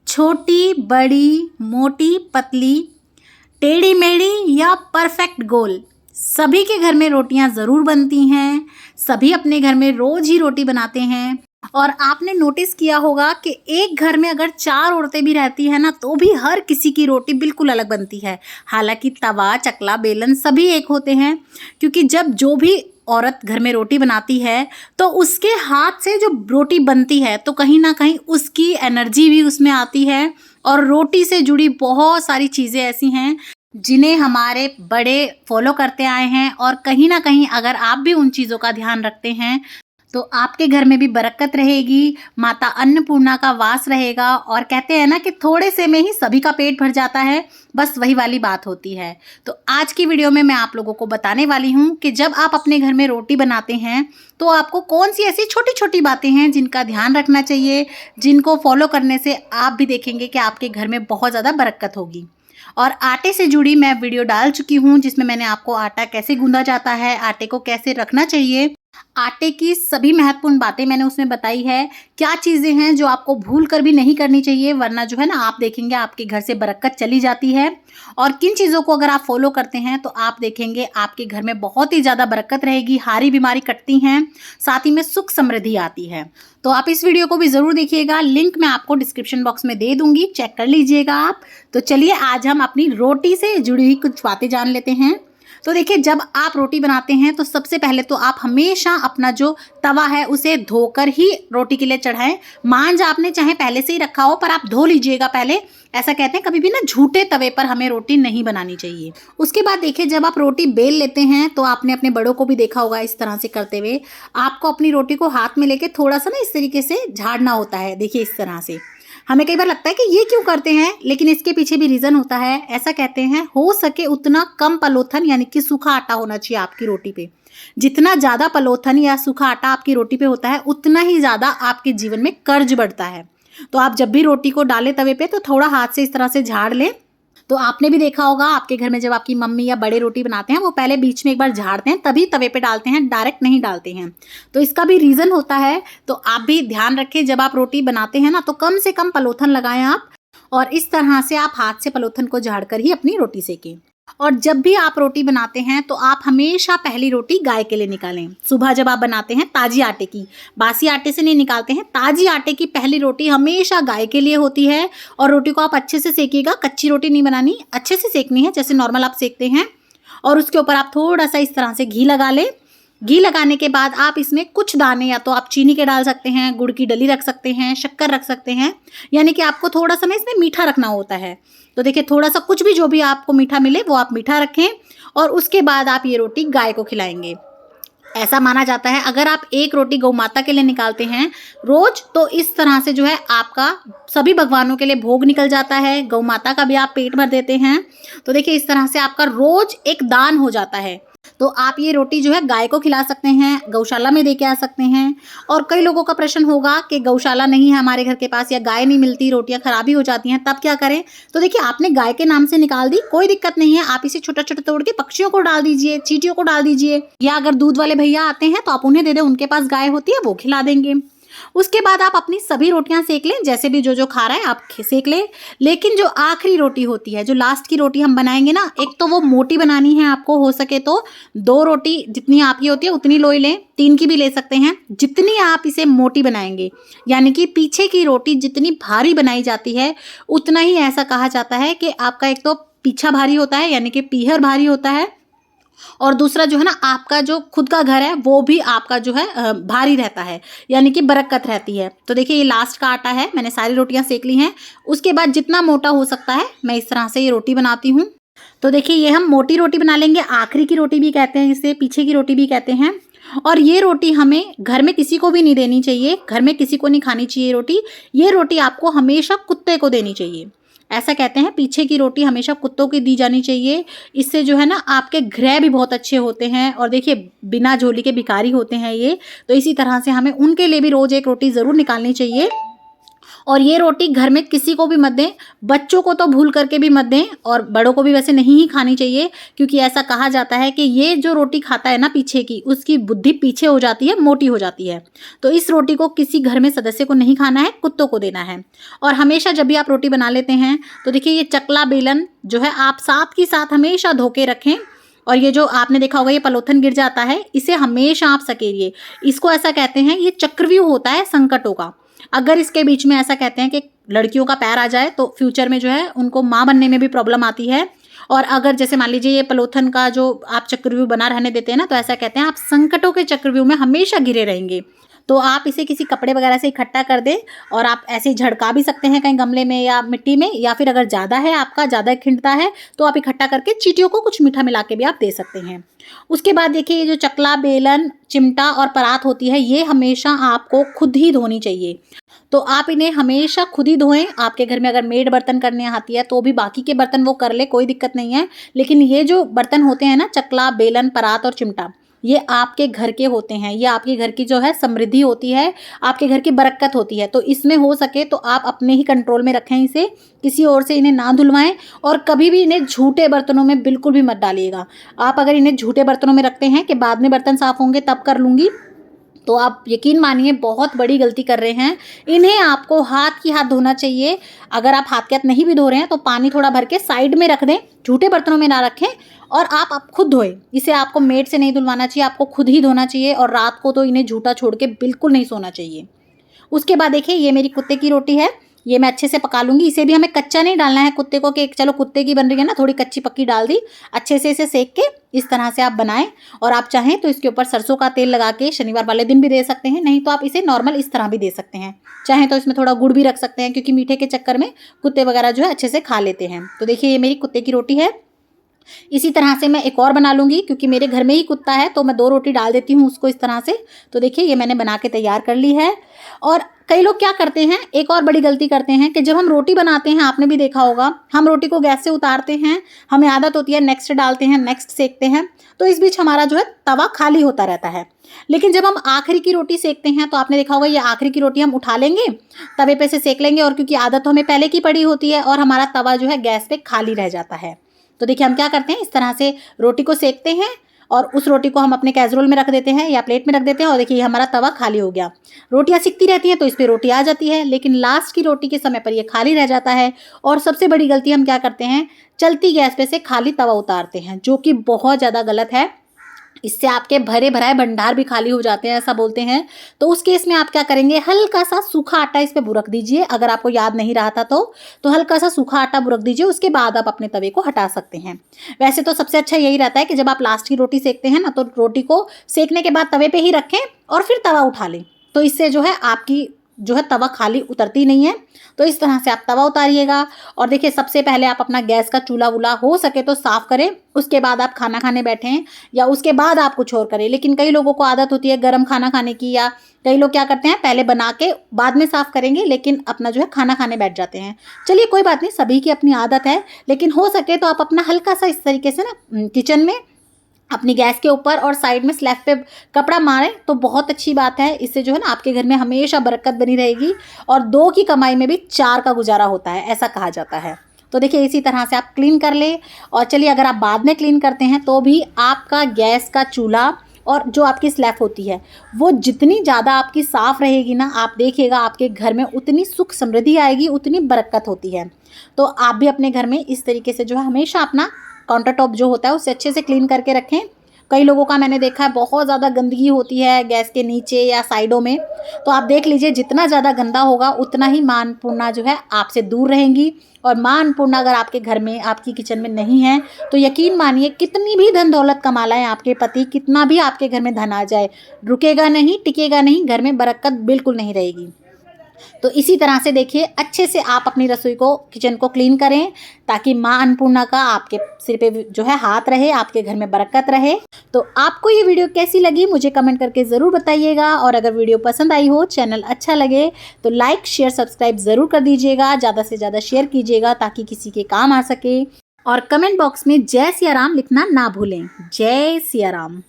छोटी, बड़ी, मोटी, पतली, टेढ़ी मेढ़ी या परफेक्ट गोल, सभी के घर में रोटियां ज़रूर बनती हैं। सभी अपने घर में रोज़ ही रोटी बनाते हैं। और आपने नोटिस किया होगा कि एक घर में अगर 4 औरतें भी रहती हैं ना, तो भी हर किसी की रोटी बिल्कुल अलग बनती है। हालांकि तवा, चकला, बेलन सभी एक होते हैं, क्योंकि जब जो भी औरत घर में रोटी बनाती है तो उसके हाथ से जो रोटी बनती है तो कहीं ना कहीं उसकी एनर्जी भी उसमें आती है। और रोटी से जुड़ी बहुत सारी चीज़ें ऐसी हैं जिन्हें हमारे बड़े फॉलो करते आए हैं, और कहीं ना कहीं अगर आप भी उन चीज़ों का ध्यान रखते हैं तो आपके घर में भी बरकत रहेगी, माता अन्नपूर्णा का वास रहेगा। और कहते हैं ना कि थोड़े से में ही सभी का पेट भर जाता है, बस वही वाली बात होती है। तो आज की वीडियो में मैं आप लोगों को बताने वाली हूँ कि जब आप अपने घर में रोटी बनाते हैं तो आपको कौन सी ऐसी छोटी छोटी बातें हैं जिनका ध्यान रखना चाहिए, जिनको फॉलो करने से आप भी देखेंगे कि आपके घर में बहुत ज़्यादा बरकत होगी। और आटे से जुड़ी मैं वीडियो डाल चुकी हूँ, जिसमें मैंने आपको आटा कैसे गूंदा जाता है, आटे को कैसे रखना चाहिए, आटे की सभी महत्वपूर्ण बातें मैंने उसमें बताई है। क्या चीज़ें हैं जो आपको भूल कर भी नहीं करनी चाहिए, वरना जो है ना आप देखेंगे आपके घर से बरकत चली जाती है। और किन चीज़ों को अगर आप फॉलो करते हैं तो आप देखेंगे आपके घर में बहुत ही ज़्यादा बरकत रहेगी, हारी बीमारी कटती हैं, साथ ही में सुख समृद्धि आती है। तो आप इस वीडियो को भी ज़रूर देखिएगा, लिंक मैं आपको डिस्क्रिप्शन बॉक्स में दे दूंगी, चेक कर लीजिएगा आप। तो चलिए आज हम अपनी रोटी से जुड़ी हुई कुछ बातें जान लेते हैं। तो देखिए, जब आप रोटी बनाते हैं तो सबसे पहले तो आप हमेशा अपना जो तवा है उसे धोकर ही रोटी के लिए चढ़ाएं। मांझ आपने चाहे पहले से ही रखा हो, पर आप धो लीजिएगा पहले। ऐसा कहते हैं कभी भी ना झूठे तवे पर हमें रोटी नहीं बनानी चाहिए। उसके बाद देखिए, जब आप रोटी बेल लेते हैं तो आपने अपने बड़ों को भी देखा होगा इस तरह से करते हुए। आपको अपनी रोटी को हाथ में लेके थोड़ा सा ना इस तरीके से झाड़ना होता है। देखिए इस तरह से। हमें कई बार लगता है कि ये क्यों करते हैं, लेकिन इसके पीछे भी रीज़न होता है। ऐसा कहते हैं हो सके उतना कम पलोथन यानी कि सूखा आटा होना चाहिए आपकी रोटी पे। जितना ज़्यादा पलोथन या सूखा आटा आपकी रोटी पे होता है, उतना ही ज़्यादा आपके जीवन में कर्ज बढ़ता है। तो आप जब भी रोटी को डालें तवे पे तो थोड़ा हाथ से इस तरह से झाड़ लें। तो आपने भी देखा होगा आपके घर में जब आपकी मम्मी या बड़े रोटी बनाते हैं, वो पहले बीच में एक बार झाड़ते हैं तभी तवे पे डालते हैं, डायरेक्ट नहीं डालते हैं। तो इसका भी रीज़न होता है। तो आप भी ध्यान रखें, जब आप रोटी बनाते हैं ना तो कम से कम पलोथन लगाएं आप, और इस तरह से आप हाथ से पलोथन को झाड़कर ही अपनी रोटी सेकें। और जब भी आप रोटी बनाते हैं तो आप हमेशा पहली रोटी गाय के लिए निकालें। सुबह जब आप बनाते हैं ताजी आटे की, बासी आटे से नहीं निकालते हैं, ताजी आटे की पहली रोटी हमेशा गाय के लिए होती है। और रोटी को आप अच्छे से सेकिएगा, कच्ची रोटी नहीं बनानी, अच्छे से सेकनी है जैसे नॉर्मल आप सेकते हैं। और उसके ऊपर आप थोड़ा सा इस तरह से घी लगा लें। घी लगाने के बाद आप इसमें कुछ दाने, या तो आप चीनी के डाल सकते हैं, गुड़ की डली रख सकते हैं, शक्कर रख सकते हैं, यानी कि आपको थोड़ा सा ना इसमें मीठा रखना होता है। तो देखिए, थोड़ा सा कुछ भी जो भी आपको मीठा मिले वो आप मीठा रखें। और उसके बाद आप ये रोटी गाय को खिलाएंगे। ऐसा माना जाता है अगर आप एक रोटी गौ माता के लिए निकालते हैं रोज, तो इस तरह से जो है आपका सभी भगवानों के लिए भोग निकल जाता है, गौ माता का भी आप पेट भर देते हैं। तो देखिए, इस तरह से आपका रोज एक दान हो जाता है। तो आप ये रोटी जो है गाय को खिला सकते हैं, गौशाला में दे के आ सकते हैं। और कई लोगों का प्रश्न होगा कि गौशाला नहीं है हमारे घर के पास, या गाय नहीं मिलती, रोटियां खराबी हो जाती हैं, तब क्या करें। तो देखिए, आपने गाय के नाम से निकाल दी, कोई दिक्कत नहीं है। आप इसे छोटा छोटा तोड़ के पक्षियों को डाल दीजिए, चींटियों को डाल दीजिए, या अगर दूध वाले भैया आते हैं तो आप उन्हें दे दें, उनके पास गाय होती है, वो खिला देंगे। उसके बाद आप अपनी सभी रोटियां सेक लें, जैसे भी जो जो खा रहा है आप सेक लें। लेकिन जो आखिरी रोटी होती है, जो लास्ट की रोटी हम बनाएंगे ना, एक तो वो मोटी बनानी है आपको, हो सके तो 2 रोटी जितनी आपकी होती है उतनी लोई लें, 3 की भी ले सकते हैं। जितनी आप इसे मोटी बनाएंगे, यानी कि पीछे की रोटी जितनी भारी बनाई जाती है, उतना ही ऐसा कहा जाता है कि आपका एक तो पीछा भारी होता है, यानी कि पीहर भारी होता है, और दूसरा जो है ना आपका जो खुद का घर है वो भी आपका जो है भारी रहता है, यानी कि बरकत रहती है। तो देखिए, ये लास्ट का आटा है, मैंने सारी रोटियां सेक ली हैं। उसके बाद जितना मोटा हो सकता है मैं इस तरह से ये रोटी बनाती हूँ। तो देखिए, ये हम मोटी रोटी बना लेंगे, आखिरी की रोटी भी कहते हैं इसे, पीछे की रोटी भी कहते हैं। और ये रोटी हमें घर में किसी को भी नहीं देनी चाहिए, घर में किसी को नहीं खानी चाहिए रोटी। ये रोटी आपको हमेशा कुत्ते को देनी चाहिए। ऐसा कहते हैं पीछे की रोटी हमेशा कुत्तों की दी जानी चाहिए। इससे जो है ना आपके ग्रह भी बहुत अच्छे होते हैं। और देखिए, बिना झोली के भिखारी होते हैं ये, तो इसी तरह से हमें उनके लिए भी रोज एक रोटी ज़रूर निकालनी चाहिए। और ये रोटी घर में किसी को भी मत दें, बच्चों को तो भूल करके भी मत दें, और बड़ों को भी वैसे नहीं ही खानी चाहिए, क्योंकि ऐसा कहा जाता है कि ये जो रोटी खाता है ना पीछे की, उसकी बुद्धि पीछे हो जाती है, मोटी हो जाती है। तो इस रोटी को किसी घर में सदस्य को नहीं खाना है, कुत्तों को देना है। और हमेशा जब भी आप रोटी बना लेते हैं तो देखिए ये चकला बेलन जो है आप साथ की साथ हमेशा धो के रखें। और ये जो आपने देखा होगा ये पलोथन गिर जाता है, इसे हमेशा आप सकेरिए। इसको ऐसा कहते हैं, ये चक्रव्यूह होता है संकटों का। अगर इसके बीच में ऐसा कहते हैं कि लड़कियों का पैर आ जाए तो फ्यूचर में जो है उनको माँ बनने में भी प्रॉब्लम आती है। और अगर जैसे मान लीजिए ये पलोथन का जो आप चक्रव्यूह बना रहने देते हैं ना, तो ऐसा कहते हैं आप संकटों के चक्रव्यूह में हमेशा घिरे रहेंगे। तो आप इसे किसी कपड़े वगैरह से इकट्ठा कर दें, और आप ऐसे झड़का भी सकते हैं कहीं गमले में या मिट्टी में, या फिर अगर ज़्यादा है आपका, ज़्यादा खिंडता है तो आप इकट्ठा करके चींटियों को कुछ मीठा मिला के भी आप दे सकते हैं। उसके बाद देखिए ये जो चकला बेलन चिमटा और परात होती है, ये हमेशा आपको खुद ही धोनी चाहिए। तो आप इन्हें हमेशा खुद ही धोएं। आपके घर में अगर मेड बर्तन करने आती है तो भी बाकी के बर्तन वो कर ले, कोई दिक्कत नहीं है, लेकिन ये जो बर्तन होते हैं ना, चकला बेलन परात और चिमटा, ये आपके घर के होते हैं। ये आपके घर की जो है समृद्धि होती है, आपके घर की बरकत होती है। तो इसमें हो सके तो आप अपने ही कंट्रोल में रखें इसे, किसी और से इन्हें ना धुलवाएं। और कभी भी इन्हें झूठे बर्तनों में बिल्कुल भी मत डालिएगा। आप अगर इन्हें झूठे बर्तनों में रखते हैं कि बाद में बर्तन साफ़ होंगे तब कर लूँगी, तो आप यकीन मानिए बहुत बड़ी गलती कर रहे हैं। इन्हें आपको हाथ की हाथ धोना चाहिए। अगर आप हाथ के हाथ नहीं भी धो रहे हैं तो पानी थोड़ा भर के साइड में रख दें, झूठे बर्तनों में ना रखें, और आप खुद धोएं। इसे आपको मेड से नहीं धुलवाना चाहिए, आपको खुद ही धोना चाहिए। और रात को तो इन्हें झूठा छोड़ के बिल्कुल नहीं सोना चाहिए। उसके बाद देखिए ये मेरी कुत्ते की रोटी है, ये मैं अच्छे से पका लूँगी। इसे भी हमें कच्चा नहीं डालना है कुत्ते को कि चलो कुत्ते की बन रही है ना, थोड़ी कच्ची पक्की डाल दी। अच्छे से इसे सेक के इस तरह से आप बनाएं। और आप चाहें तो इसके ऊपर सरसों का तेल लगा के शनिवार वाले दिन भी दे सकते हैं, नहीं तो आप इसे नॉर्मल इस तरह भी दे सकते हैं। चाहें तो इसमें थोड़ा गुड़ भी रख सकते हैं, क्योंकि मीठे के चक्कर में कुत्ते वगैरह जो है अच्छे से खा लेते हैं। तो देखिए ये मेरी कुत्ते की रोटी है। इसी तरह से मैं एक और बना लूँगी, क्योंकि मेरे घर में ही कुत्ता है तो मैं 2 रोटी डाल देती हूँ उसको इस तरह से। तो देखिए ये मैंने बना के तैयार कर ली है। और कई लोग क्या करते हैं, एक और बड़ी गलती करते हैं कि जब हम रोटी बनाते हैं, आपने भी देखा होगा, हम रोटी को गैस से उतारते हैं, हमें आदत होती है नेक्स्ट डालते हैं, नेक्स्ट सेकते हैं, तो इस बीच हमारा जो है तवा खाली होता रहता है। लेकिन जब हम आखिरी की रोटी सेकते हैं तो आपने देखा होगा, ये आखिरी की रोटी हम उठा लेंगे, तवे पे से सेक लेंगे, और क्योंकि आदत तो हमें पहले की पड़ी होती है और हमारा तवा जो है गैस पे खाली रह जाता है। तो देखिए हम क्या करते हैं, इस तरह से रोटी को सेकते हैं और उस रोटी को हम अपने कैसरोल में रख देते हैं या प्लेट में रख देते हैं, और देखिए हमारा तवा खाली हो गया। रोटियां सिकती रहती हैं तो इस पर रोटी आ जाती है, लेकिन लास्ट की रोटी के समय पर ये खाली रह जाता है। और सबसे बड़ी गलती हम क्या करते हैं, चलती गैस पे से खाली तवा उतारते हैं, जो कि बहुत ज़्यादा गलत है। इससे आपके भरे भराए भंडार भी खाली हो जाते हैं, ऐसा बोलते हैं। तो उस केस में आप क्या करेंगे, हल्का सा सूखा आटा इस पे बुरक दीजिए। अगर आपको याद नहीं रहा था तो हल्का सा सूखा आटा बुरक दीजिए, उसके बाद आप अपने तवे को हटा सकते हैं। वैसे तो सबसे अच्छा यही रहता है कि जब आप लास्ट की रोटी सेकते हैं ना, तो रोटी को सेकने के बाद तवे पे ही रखें और फिर तवा उठा लें। तो इससे जो है आपकी जो है तवा खाली उतरती नहीं है। तो इस तरह से आप तवा उतारिएगा। और देखिए सबसे पहले आप अपना गैस का चूल्हा वूल्हा हो सके तो साफ़ करें, उसके बाद आप खाना खाने बैठें, या उसके बाद आप कुछ और करें। लेकिन कई लोगों को आदत होती है गर्म खाना खाने की, या कई लोग क्या करते हैं पहले बना के बाद में साफ़ करेंगे, लेकिन अपना जो है खाना खाने बैठ जाते हैं। चलिए कोई बात नहीं, सभी की अपनी आदत है, लेकिन हो सके तो आप अपना हल्का सा इस तरीके से ना किचन में अपनी गैस के ऊपर और साइड में स्लैब पे कपड़ा मारें तो बहुत अच्छी बात है। इससे जो है ना आपके घर में हमेशा बरकत बनी रहेगी, और 2 की कमाई में भी 4 का गुजारा होता है, ऐसा कहा जाता है। तो देखिए इसी तरह से आप क्लीन कर लें। और चलिए अगर आप बाद में क्लीन करते हैं तो भी आपका गैस का चूल्हा और जो आपकी स्लैब होती है वो जितनी ज़्यादा आपकी साफ़ रहेगी ना, आप देखिएगा आपके घर में उतनी सुख समृद्धि आएगी, उतनी बरकत होती है। तो आप भी अपने घर में इस तरीके से जो है हमेशा अपना काउंटर टॉप जो होता है उसे अच्छे से क्लीन करके रखें। कई लोगों का मैंने देखा है बहुत ज़्यादा गंदगी होती है गैस के नीचे या साइडों में, तो आप देख लीजिए जितना ज़्यादा गंदा होगा उतना ही माँ अन्नपूर्णा जो है आपसे दूर रहेंगी। और माँ अन्नपूर्णा अगर आपके घर में, आपकी किचन में नहीं है, तो यकीन मानिए कितनी भी धन दौलत कमा लाएं आपके पति, कितना भी आपके घर में धन आ जाए, रुकेगा नहीं, टिकेगा नहीं, घर में बरकत बिल्कुल नहीं रहेगी। तो इसी तरह से देखिए अच्छे से आप अपनी रसोई को, किचन को क्लीन करें, ताकि माँ अन्नपूर्णा का आपके सिर पे जो है हाथ रहे, आपके घर में बरकत रहे। तो आपको ये वीडियो कैसी लगी मुझे कमेंट करके ज़रूर बताइएगा। और अगर वीडियो पसंद आई हो, चैनल अच्छा लगे तो लाइक शेयर सब्सक्राइब ज़रूर कर दीजिएगा, ज़्यादा से ज़्यादा शेयर कीजिएगा ताकि किसी के काम आ सके। और कमेंट बॉक्स में जय सिया राम लिखना ना भूलें। जय सिया राम।